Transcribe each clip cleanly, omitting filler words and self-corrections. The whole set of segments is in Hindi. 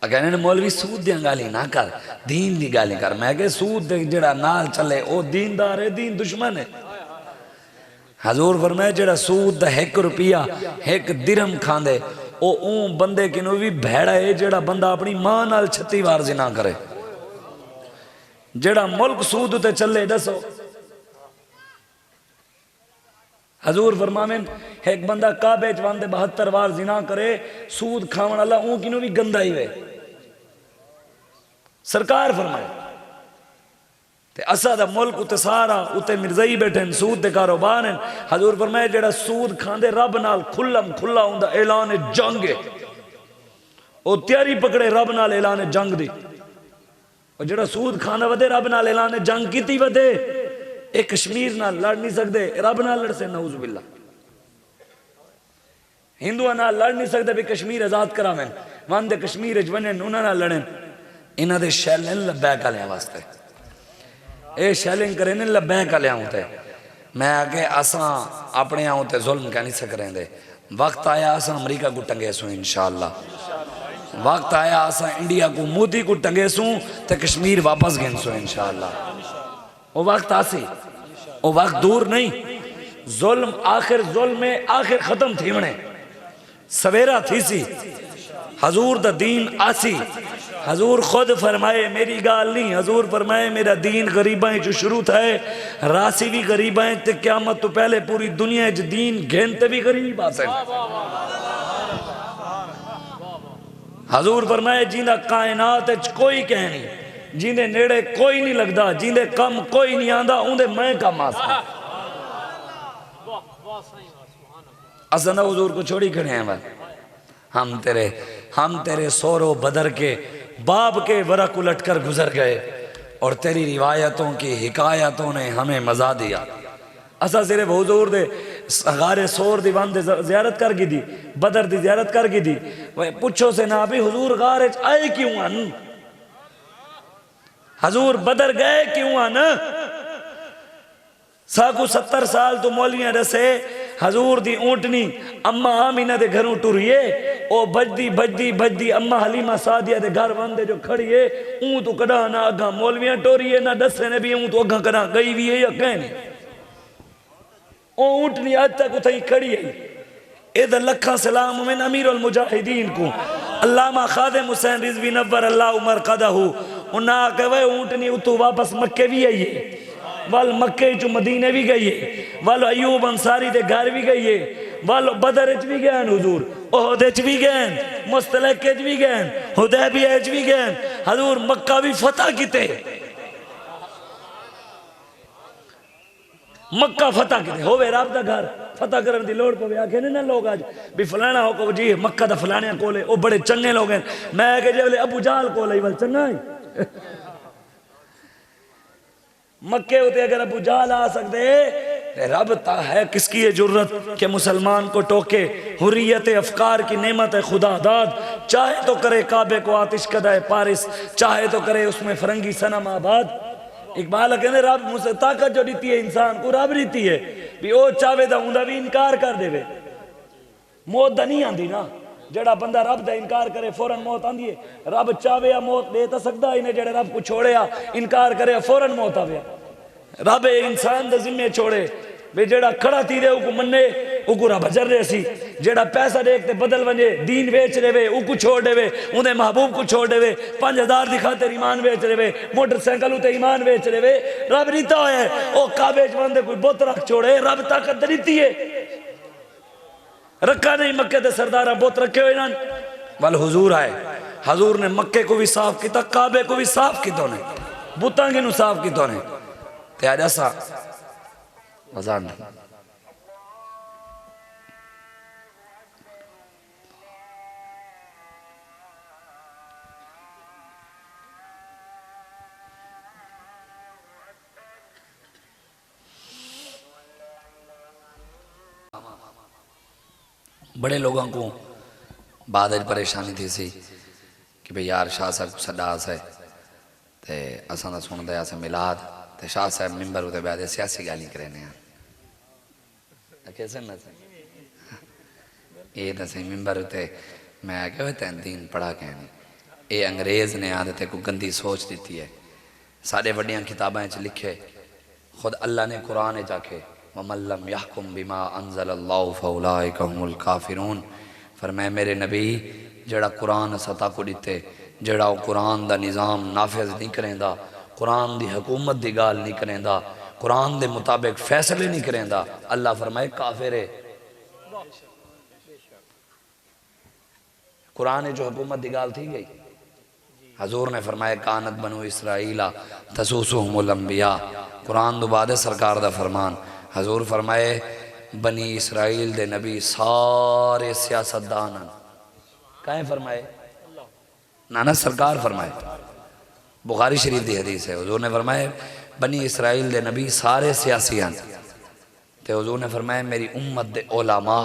कहने मौलवी सूद दियां गाली ना कर, दीन दी गाली कर। मैं कह सूद दे जेड़ा नाल चले ओ दीनदार है, दीन दुश्मन है। हजूर फरमाया जेड़ा सूद दा 1 रुपया 1 दिरहम खांदे ओ बंदे किनू भी भैड़ा है जेड़ा बंदा अपनी मां नाल 36 बार जिना करे। जेड़ा मुल्क सूद ते चले दसो। हजूर फरमावेन एक बंदा काबे च वंदे 72 बार जिना करे, सूद खावन वाला किनू भी गंदा ही वे। सरकार फरमाए ते असा दा मुल्क उते सारा उते मिर्जाई बैठे सूद दे कारोबार हैं। हजूर फरमाए जेड़ा सूद खांदे रब नाल खुल्लम खुल्ला हुंदा ऐलान जंग है, ओ तैयारी पकड़े रब नाल ऐलान जंग दी। और जेड़ा सूद खांदा वदे रब नाल ऐलान जंग कीती वदे। एक कश्मीर नाल लड़ नहीं सकते, रब नाल लड़ से नऊज़ बिल्ला। हिंदुआ नाल लड़ नहीं सकते भी कश्मीर आजाद करावें, वंदे कश्मीर च वने उन्हां नाल लड़न। इन्हां दे शैलन लब्बैक आलियां वास्ते ए शैलिंग करे ने लब्बैक आलियां ते मैं आगे असां अपने आऊं ते जुल्म कह नहीं सक रहे। वक्त आया असां अमरीका को टंगे सू इंशाअल्लाह। वक्त आया असां इंडिया को मोदी को टंगे सू ते कश्मीर वापस गिन सू इंशाअल्लाह। वो वक्त आसी, वो वक्त दूर नहीं। जुल्म आखिर जुल्म में आखिर खत्म थी वने सवेरा थी सी। हजूर दा दीन आसी। हजूर खुद फरमाए मेरी गाल नहीं, हजूर फरमाए मेरा दीन गरीबां जो शुरू था, रासी भी गरीबां ते क्यामत तो पहले पूरी दुनिया च दीन घेनते भी गरीब आसे। हजूर फरमाए जिंदा कायनात कोई कह नहीं, जिंदे नेड़े कोई नहीं लगता, जिंदे कम कोई नहीं आंदा उंदे मैं कम आसा। असन हुजूर को छोड़ी खड़े हैं। हम तेरे सोरो बदर के बाब के वरक उलट कर गुजर गए और तेरी रिवायतों की हिकायतों ने हमें मजा दिया। असा सिर्फ हुजूर दे गारे सोर दीवान दे जियारत कर गी दी, बदर दी जियारत कर गी दी। पुछो से ना भी हुजूर गारे आए क्यों हन, हजूर बदर गए क्यों हन। साकू 70 साल तो मौलियां दसे हजूर दी ऊंटनी अम्मा आमीना दे घरों टुरिए, ओ भजदी भजदी भजदी अम्मा हलीमा सादिया दे घर वंदे जो खड़िए तो कदा ना अगा मौलवियां टोरिए ना दसे ने भी तो अगा कदा गई भी है या कहने। ओ ऊंटनी आज तक उथई खड़ी है। इधर लखा सलाम में अमीर उल मुजाहिदीन को अल्लामा खादिम हुसैन रिजवी नव्वर अल्लाह उमर कदहू उन्ना कहे ऊंटनी उतो वापस मक्के भी आई है, वाल मक्के चो मदीने भी गई है, वाल अयूब अंसारी दे घर भी गई है, वाल बदर च भी गए हुजूर, ओहद च भी गए, मुस्तलक च भी गए, हुदैबिया च भी गए। हजूर मक्का भी फतह किते, मक्का फतह किते होवे रब दा घर फतह करन दी लोड़ पवे। आखे ना लोग आज भी फलाना हो को जी मक्का दा फलाने कोले ओ बड़े चंगे लोग हैं। मैं कह जे अबू जहल कोले वल चंगा है। मक्के उते अगर अबू जहल आ सकते रब ता है किसकी ये जुर्रत के मुसलमान को टोके। हुर्रियत अफकार की नेमत है खुदा दाद, चाहे तो करे काबे को आतिश कदा पारिस, चाहे तो करे उसमें फरंगी सनम आबाद। इकबाल कहते रब मुझसे ताकत जो दी है इंसान को रब रीती है भी ओ चाहे तो उंदा भी इनकार कर देवे। मौत दा नहीं आंदी ना, जड़ा बंदा रब दा इनकार करे फौरन मौत आंदी है। रब चाहे या मौत दे तो सकता इन्हें जड़े रब को छोड़े इनकार करे फौरन मौत आवे। रब इंसान दे जिम्मे छोड़े वे जड़ा खड़ा थी दे उको मन्ने उको रब जर रहे सी, जड़ा पैसा देखते बदल वजे दीन बेच रहे उको छोड़ देवे, उन्हें महबूब को छोड़ देवे, 5000 की खातिर ईमान बेच रहे, मोटरसाइकिल उते ईमान बेच रहे। रब रीता है ओ काबे च बंदे कोई बुत रख छोड़े, रब ताकत रीती है रखा नहीं। मक्के दे सरदारा बुत रखे हुए ना वाल हुजूर आए, हजूर ने मक्के को भी साफ किया, काबे को भी साफ किया ने, बुता की साफ किया ने। ते आज ऐसा वजान बड़े लोगों को बाद परेशानी थी सी कि भाई यार शाह साहब सदास है ते असा सुनते अस मिलाद ते शाह साहब मिंबर उते बैठे सियासी गाली करें कैसे ना ये तो सही मिंबर उते मैं क्या तेन दीन पढ़ा कहनी ये अंग्रेज़ ने आदत को गंदी सोच दी है। साढ़े वड्डियां किताबां च लिखे, खुद अल्लाह ने कुरान जाके वमल्लम यहकुम बिमा अंज़लल्लाहु फउलाइका हुमुल काफिरून फरमाए मेरे नबी जड़ा कुरान सता को दिते जड़ा कुरान दा निज़ाम नाफिज नहीं करेंदा, कुरान दी हुकूमत दी गाल नहीं करेंदा, कुरान दे मुताबिक फैसले नहीं करेंदा, अल्लाह फरमाए काफिर है। कुरान जो हुकूमत दी गाल थी गई, हजूर ने फरमाया कानत बनु इसराइला तसूसुहुमुल अंबिया, कुरान दो बाद सरकार दा फरमान। हजूर फरमाए बनी इसराइल दे नबी सारे सियासतदान कहें फरमाए नाना सरकार फरमाए, बुखारी शरीफ दी हदीस है। हजूर ने फरमाए बनी इसराइल दे नबी सारे सियासी हैं, तो हजूर ने फरमाया मेरी उम्मत दे उलमा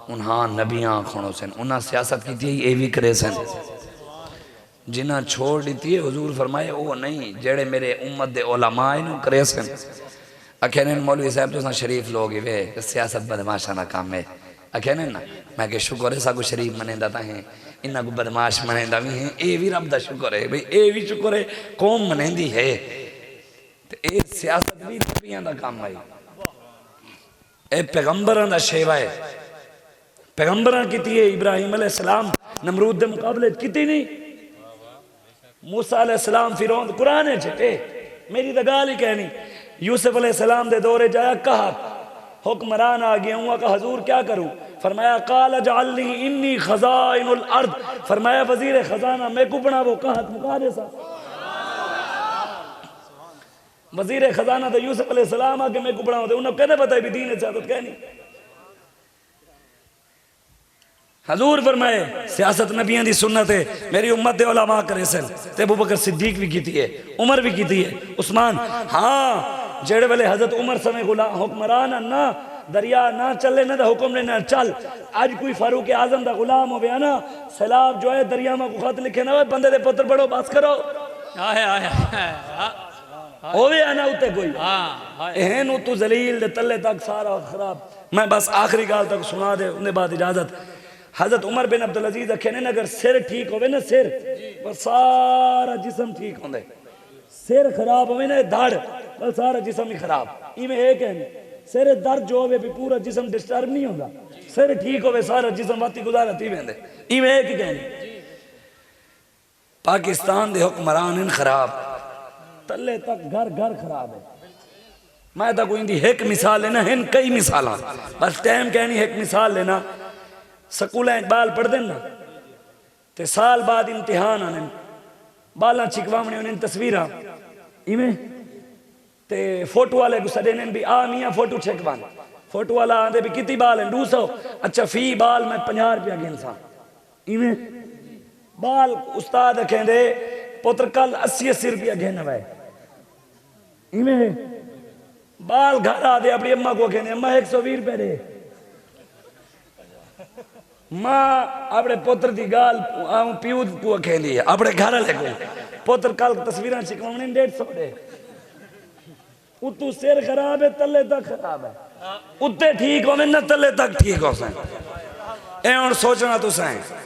उन्हां नबियां खड़ो सन, उन्हां सियासत की थी ये भी करे सन, जिन्हें छोड़ दी है हजूर फरमाए वो नहीं जेड़े मेरे उम्मत दे उलमा इन्हू करे सन। अखेने मौलवी साहब तो शरीफ लोग वे सियासत बदमाशा का काम है। अखेने ना मैं कि शुक्र है सागो शरीफ मनेंदा ता है, इन्ना को बदमाश मनेंदा भी है, ये भी रब दा शुक्र है भाई, ये भी शुक्र है कौम मनेंदी है। तो ये सियासत भी नबियां दा काम है, ये पैगंबरां दा शेवा है। पैगंबरां की है, इब्राहिम अलैहिस्सलाम नमरूद दे मुकाबले की नहीं, मूसा अलैहिस्सलाम फिरौन कुरान है, मेरी तो गाल ही कहनी। यूसुफ अलैहिस्सलाम दे दौरे जाया कहा हुक्मरान आ गया हूँ, कहा हजूर क्या करूँ, फरमाया काल जअलनी इन्नी खज़ाइनुल अर्द, फरमाया वजीर खजाना मैं को बनावो, कहा मुकादे सा वजीर खजाना तो यूसुफ अलैहिस्सलाम आके मैं को बनाओ, उन्हें कहने पता है भी दीन सियासत कहनी। हजूर फरमाए सियासत नबियां दी सुन्नत है, मेरी उम्मत दे उलमा करे सन, ते अबू बकर सिद्दीक भी की है, उमर भी की है, उस्मान। हाँ जेड़े वेले हजरत उमर समय गुलाम हुक्मरान ना दरिया ना चले ना हुक्म ने ना चल, आज कोई फारूक आजम दा गुलाम हो गया ना, सैलाब जो है दरिया में खत लिखे ना बंदे दे पुत्र पढ़ो बस करो होवे ना उते कोई एहन तू जलील दे तले तक सारा खराब। मैं बस आखिरी गाल तक सुना दे उनके बाद इजाजत। हजरत उमर बिन अब्दुल अजीज अखे ने अगर सिर ठीक होवे ना, सिर पर सारा जिस्म ठीक होंदे, सिर खराब होवे ना धड़ पर सारा जिस्म ही खराब। इवें एक है सिर दर्द जो होवे भी पूरा जिस्म डिस्टर्ब नहीं होगा, सिर ठीक होवे सारा जिस्म वाती गुजारती वेंदे। इवें एक ही कहनी पाकिस्तान दे हुक्मरान खराब, तले तक घर घर खराब है। मैं तो कोई एक मिसाल लेना है, कई मिसाल बस टाइम कहनी एक मिसाल लेना। स्कूल बाल पढ़ते ना तो साल बाद इम्तिहान आने, बाल छिकवावने उन्हें तस्वीर इवें ते फोटो वाले को सदे भी आ मियाँ फोटो छिकवान, फोटो वाला आते भी कितनी बाल है 200, अच्छा फी बाल मैं 50 रुपया गिनसा। इवें बाल उस्ताद कहते पुत्र कल 80-80 रुपया घेन वे। इवें बाल घर आते अपनी अम्मा को कहने अम्मा 120 रुपये दे, माँ अपने पुत्र की गाल प्यू को खेली है अपने घर वाले को, पुत्र कल तस्वीर छिकवाने 150 दे। उतू सिर खराब है तले तक खराब है, उत्ते ठीक हो ना तले तक ठीक हो। ए हुण सोचना तुसें